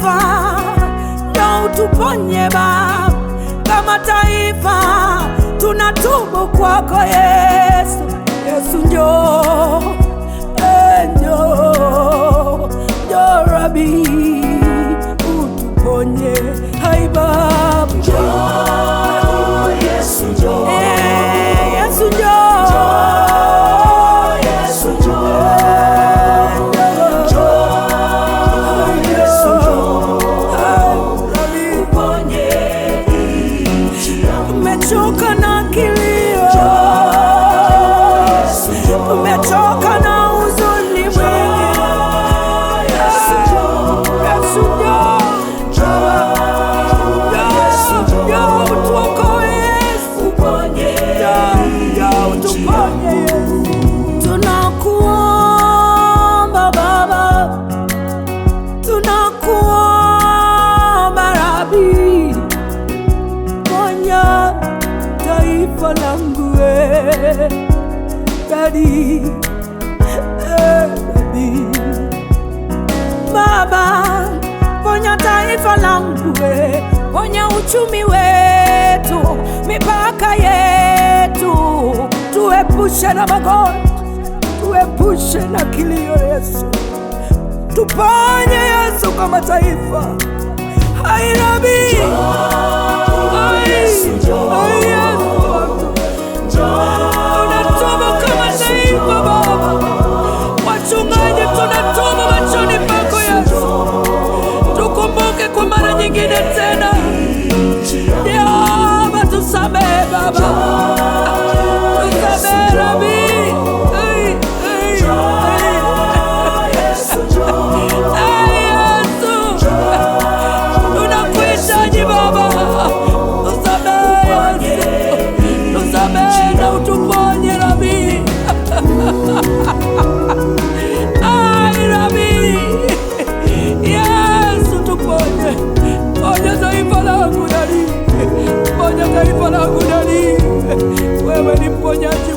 taifa, njoo utuponye Baba. Kama taifa tunatubu kwako Yesu. Yesu njoo, njoo, njoo Rabi, utuponye. Hai Baba njoo, Yesu njoo, Yesu njoo, Yesu njoo, Yesu njoo, uponye nchi yangu. tumechoka na kilio, tumechoka na huzuni mwingi. Yesu njoo, Yesu njoo, njoo utuokoe Yesu, uponye njoo utuponye Yesu. Tunakuomba Baba, tunakuomba Rabi, ponya taifa langu Daddy, Rabi. Baba, ponya taifa langu, ponya uchumi wetu, mipaka yetu, tuepushe na magonjwa, tuepushe na kilio Yesu, tuponye Yesu kama taifa. Hai Rabi, Yesu njoo, tunatubu kama taifa Baba, wachungaji tunatubu machoni pako Yesu, tukumbuke kwa mara nyingine tena. Baba tusamehe Baba, tusamehe Rabi. Yesu, tunakuhitaji Baba, tusamehe Yesu, tusamehe na utuponye Rabi. Ai Rabi, Yesu tuponye, ponya taifa langu Daddy, ponya taifa langu Daddy, wewe ni mponyaji.